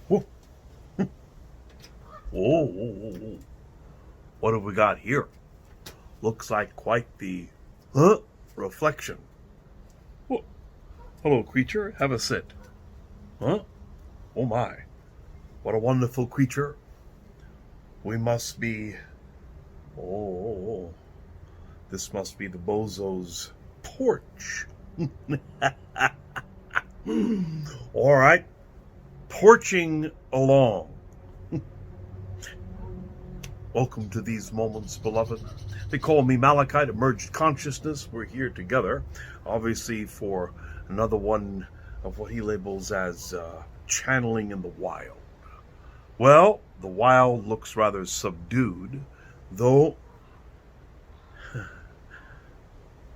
Whoa. Whoa, whoa, whoa, whoa. What have we got here? Looks like quite the reflection. Whoa. Hello, creature. Have a sit. Huh? Oh my. What a wonderful creature. We must be... Oh. This must be the bozo's porch. All right. Porching along. Welcome to these moments, beloved. They call me Malachite, Emerged Consciousness. We're here together, obviously, for another one of what he labels as channeling in the wild. Well, the wild looks rather subdued, though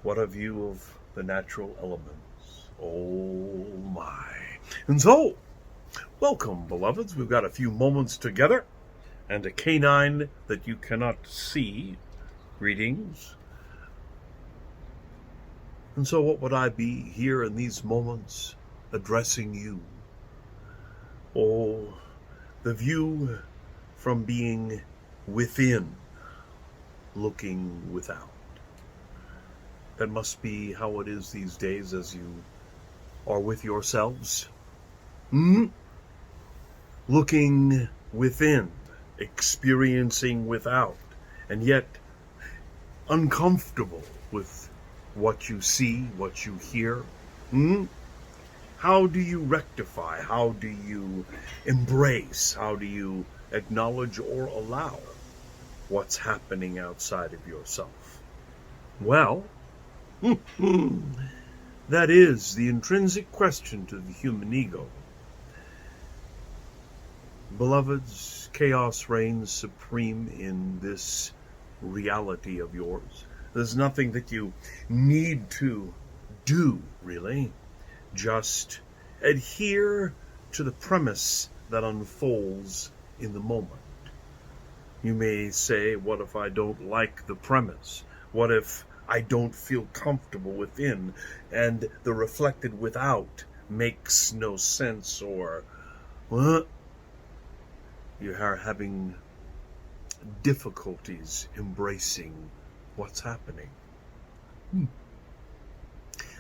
what a view of the natural elements. Oh my. And so, welcome, beloveds. We've got a few moments together. And a canine that you cannot see. Greetings. And so what would I be here in these moments addressing you? Oh, the view from being within, looking without. That must be how it is these days as you are with yourselves. Looking within. Experiencing without, and yet uncomfortable with what you see, what you hear. How do you rectify? How do you embrace? How do you acknowledge or allow what's happening outside of yourself? Well, that is the intrinsic question to the human ego. Beloveds, chaos reigns supreme in this reality of yours. There's nothing that you need to do, really. Just adhere to the premise that unfolds in the moment. You may say, what if I don't like the premise? What if I don't feel comfortable within and the reflected without makes no sense, or what? You are having difficulties embracing what's happening.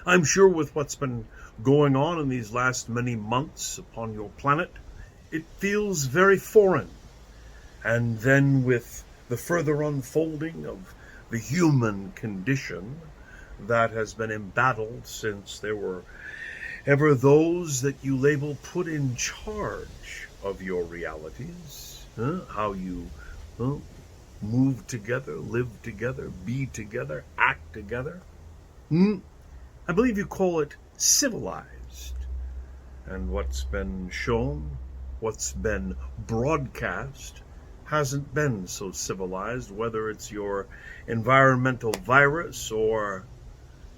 I'm sure with what's been going on in these last many months upon your planet, it feels very foreign. And then with the further unfolding of the human condition that has been embattled since there were ever those that you label put in charge of your realities, how you move together, live together, be together, act together. I believe you call it civilized. And what's been shown, what's been broadcast, hasn't been so civilized, whether it's your environmental virus or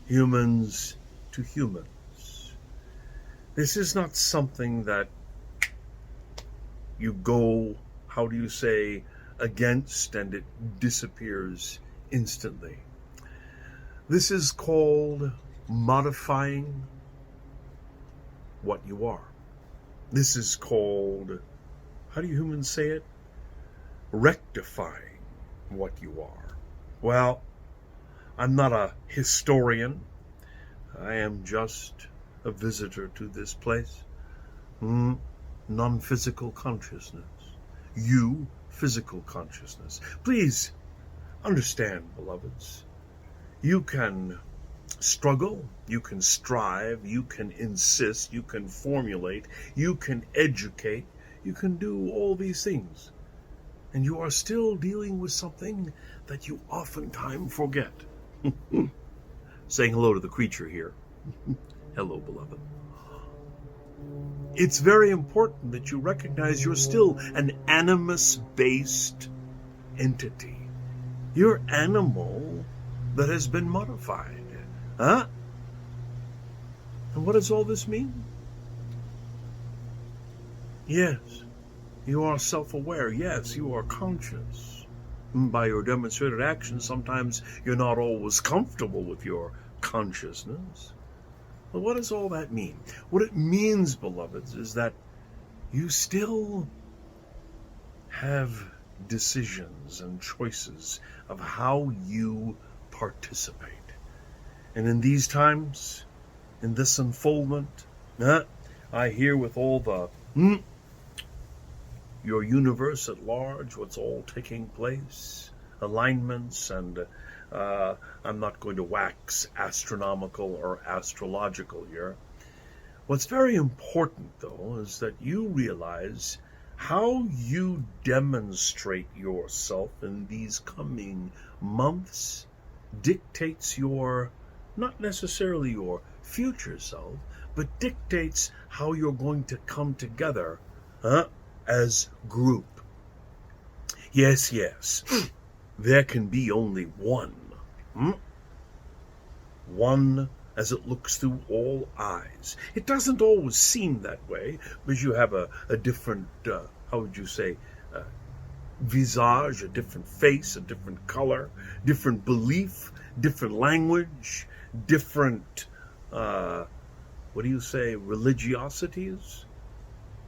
humans to humans. This is not something that you go, how do you say, against and it disappears instantly. This is called modifying what you are. This is called, how do you humans say it? Rectifying what you are. Well, I'm not a historian. I am just a visitor to this place. Non-physical consciousness. You, physical consciousness. Please understand, beloveds. You can struggle, you can strive, you can insist, you can formulate, you can educate, you can do all these things. And you are still dealing with something that you oftentimes forget. Saying hello to the creature here. Hello, beloved. It's very important that you recognize you're still an animus-based entity. You're animal that has been modified. And what does all this mean? Yes, you are self-aware. Yes, you are conscious. By your demonstrated actions, sometimes you're not always comfortable with your consciousness. But what does all that mean? What it means, beloveds, is that you still have decisions and choices of how you participate. And in these times, in this unfoldment, I hear with all the your universe at large, what's all taking place, alignments, and I'm not going to wax astronomical or astrological here. What's very important, though, is that you realize how you demonstrate yourself in these coming months dictates your, not necessarily your future self, but dictates how you're going to come together as group. Yes, there can be only one. One as it looks through all eyes. It doesn't always seem that way, because you have a different, how would you say, visage, a different face, a different color, different belief, different language, different, religiosities.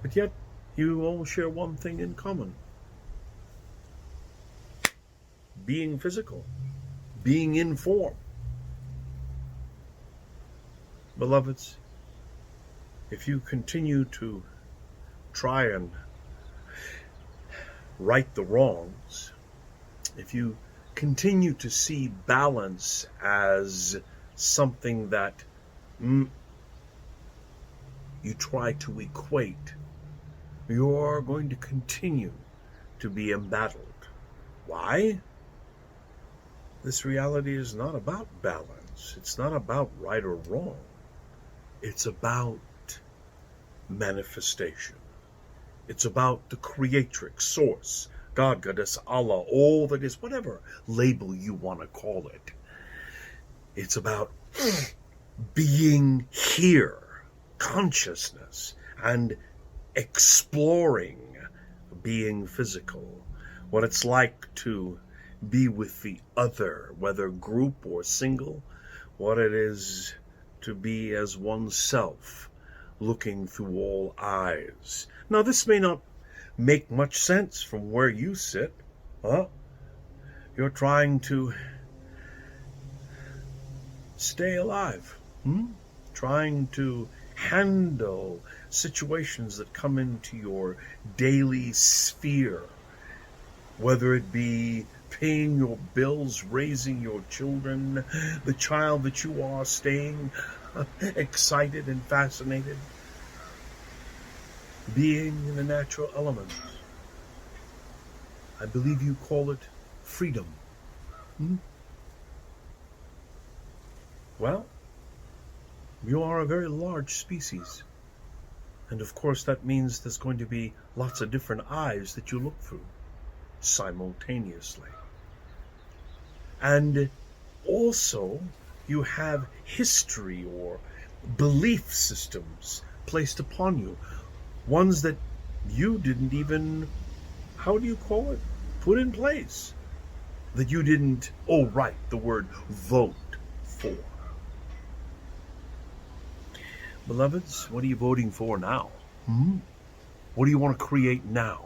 But yet, you all share one thing in common. Being physical, being in form. Beloveds, if you continue to try and right the wrongs, if you continue to see balance as something that you try to equate, you are going to continue to be embattled. Why? This reality is not about balance. It's not about right or wrong. It's about manifestation. It's about the creatrix, source, God, Goddess, Allah, all that is, whatever label you want to call it. It's about being here, consciousness, and exploring being physical, what it's like to be with the other, whether group or single, what it is to be as oneself, looking through all eyes. Now, this may not make much sense from where you sit. You're trying to stay alive, trying to handle situations that come into your daily sphere, whether it be paying your bills, raising your children, the child that you are, staying excited and fascinated, being in the natural elements. I believe you call it freedom. Well, you are a very large species. And of course that means there's going to be lots of different eyes that you look through simultaneously. And also you have history or belief systems placed upon you, ones that you didn't even, how do you call it, put in place, that you didn't, the word vote for. Beloveds, what are you voting for now? What do you want to create now?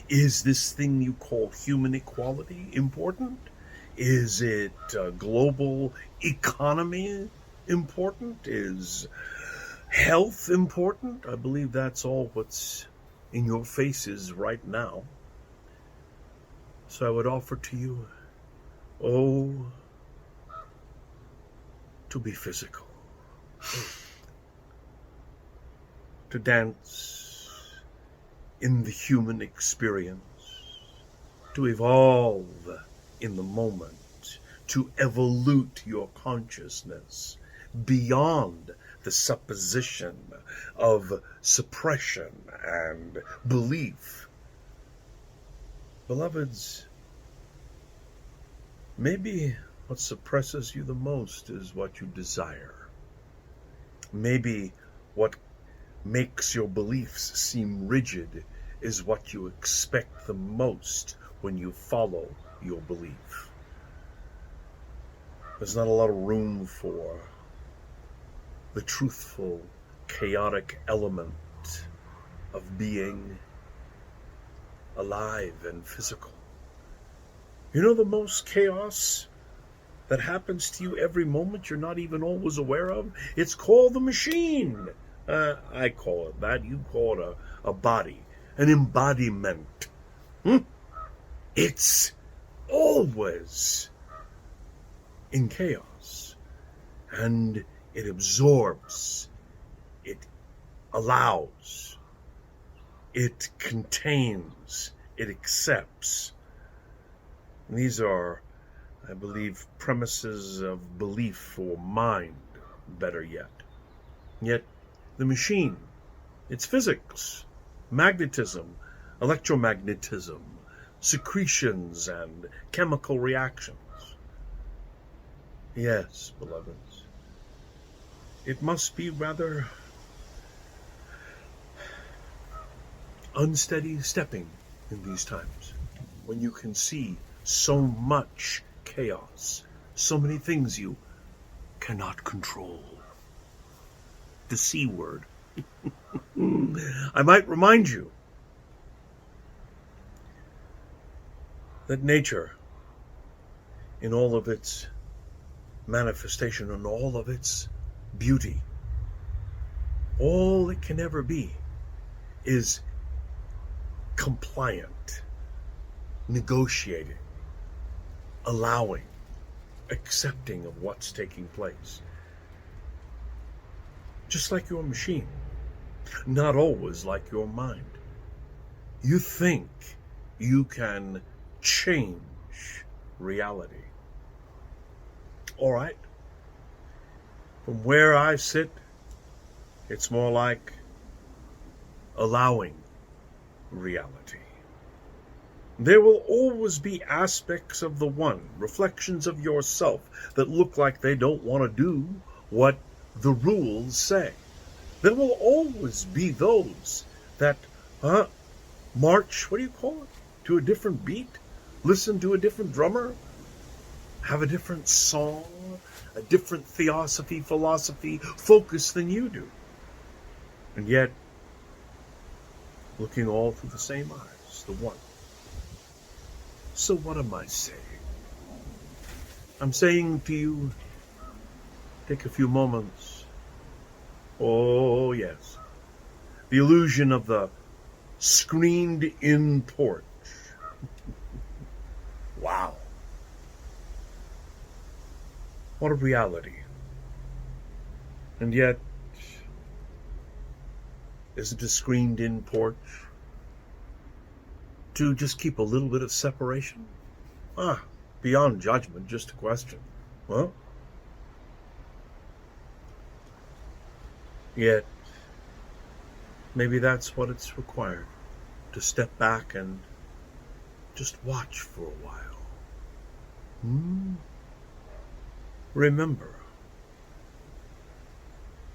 Is this thing you call human equality important? Is it global economy important? Is health important? I believe that's all what's in your faces right now. So I would offer to you, to be physical. To dance in the human experience, to evolve in the moment, to evolute your consciousness beyond the supposition of suppression and belief. Beloveds, maybe what suppresses you the most is what you desire. Maybe what makes your beliefs seem rigid is what you expect the most when you follow your belief. There's not a lot of room for the truthful, chaotic element of being alive and physical. You know the most chaos that happens to you every moment you're not even always aware of? It's called the machine. I call it that. You call it a body, an embodiment. It's always in chaos. And it absorbs. It allows. It contains. It accepts. And these are, I believe, premises of belief or mind, better yet. Yet, the machine, it's physics, magnetism, electromagnetism, secretions, and chemical reactions. Yes, beloveds, it must be rather unsteady stepping in these times when you can see so much chaos, so many things you cannot control. The C word. I might remind you that nature, in all of its manifestation and all of its beauty, all it can ever be is compliant, negotiating, allowing, accepting of what's taking place. Just like your machine, not always like your mind. You think you can change reality. All right. From where I sit, it's more like allowing reality. There will always be aspects of the one, reflections of yourself, that look like they don't want to do what the rules say. There will always be those that march, what do you call it, to a different beat, listen to a different drummer, have a different song, a different theosophy, philosophy, focus than you do. And yet, looking all through the same eyes, the one. So what am I saying? I'm saying to you, take a few moments. Oh, yes. The illusion of the screened-in porch. Wow. What a reality. And yet, is it a screened-in porch to just keep a little bit of separation? Beyond judgment, just a question. Well, yet, maybe that's what it's required, to step back and just watch for a while. Remember,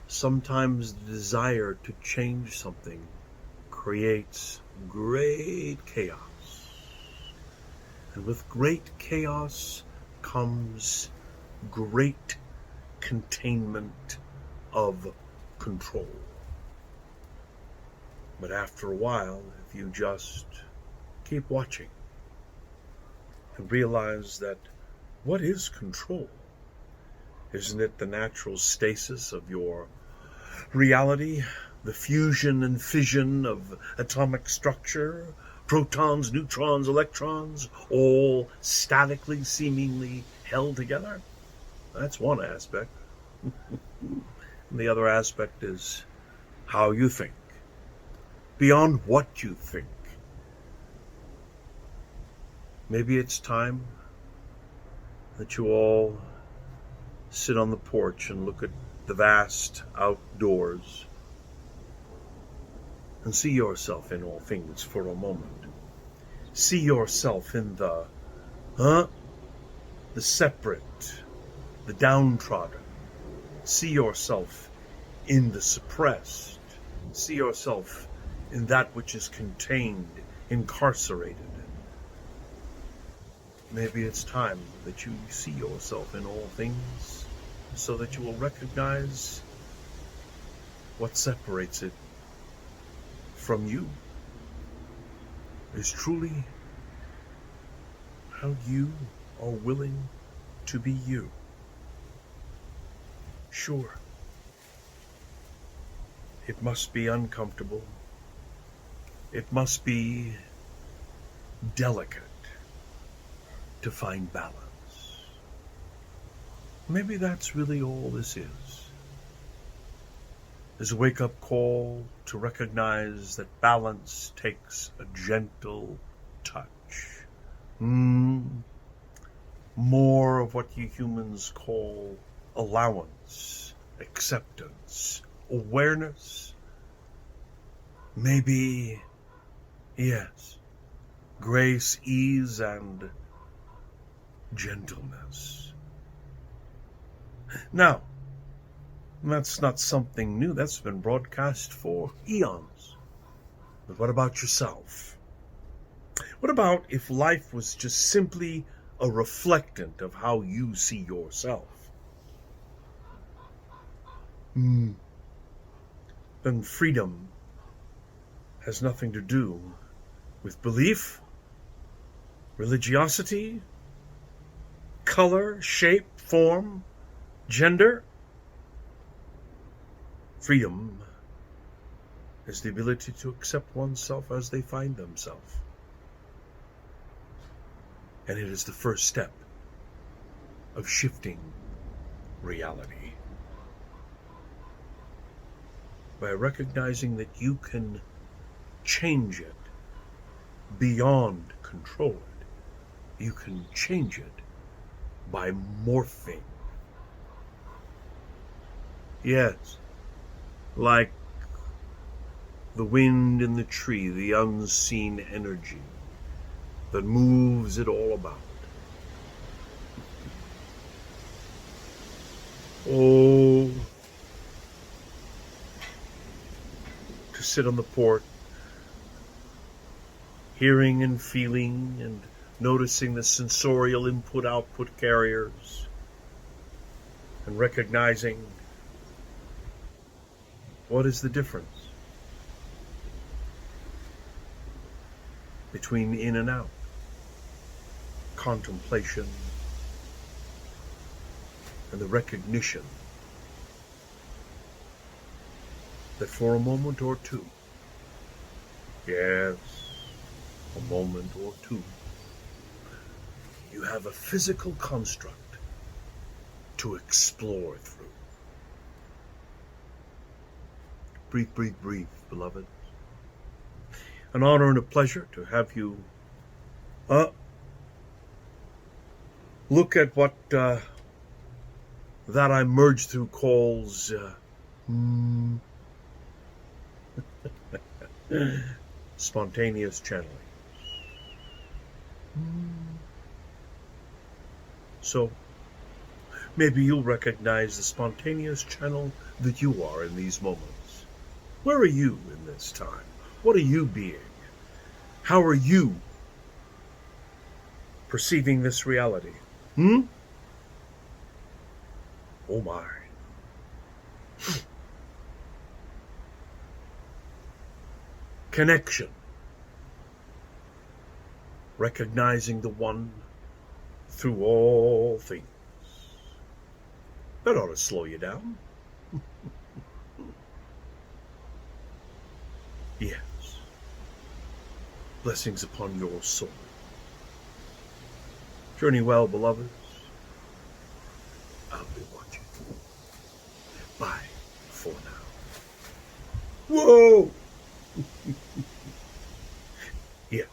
sometimes the desire to change something creates great chaos. And with great chaos comes great containment of control. But after a while, if you just keep watching and realize that what is control? Isn't it the natural stasis of your reality? The fusion and fission of atomic structure, protons, neutrons, electrons, all statically, seemingly held together? That's one aspect. And the other aspect is how you think, beyond what you think. Maybe it's time that you all sit on the porch and look at the vast outdoors and see yourself in all things for a moment. See yourself in the separate, the downtrodden. See yourself in the suppressed. See yourself in that which is contained, incarcerated. Maybe it's time that you see yourself in all things so that you will recognize what separates it from you is truly how you are willing to be you. Sure, it must be uncomfortable. It must be delicate to find balance. Maybe that's really all this is a wake-up call to recognize that balance takes a gentle touch. More of what you humans call allowance, acceptance, awareness. Maybe, yes, grace, ease, and gentleness. Now, that's not something new. That's been broadcast for eons. But what about yourself? What about if life was just simply a reflectant of how you see yourself? Then freedom has nothing to do with belief, religiosity, color, shape, form, gender. Freedom is the ability to accept oneself as they find themselves. And it is the first step of shifting reality. By recognizing that you can change it beyond control it. You can change it by morphing. Yes, like the wind in the tree, the unseen energy that moves it all about. Oh, to sit on the porch, hearing and feeling and noticing the sensorial input-output carriers and recognizing what is the difference between in and out, contemplation, and the recognition that for a moment or two, yes, a moment or two, you have a physical construct to explore through. Breathe, breathe, breathe, beloved. An honor and a pleasure to have you look at what that I merged through calls spontaneous channeling. So maybe you'll recognize the spontaneous channel that you are in these moments. Where are you in this time? What are you being? How are you perceiving this reality? Oh my. Connection. Recognizing the one through all things. That ought to slow you down. Yes. Blessings upon your soul. Journey well, beloveds. I'll be watching. Bye for now. Whoa! Yeah.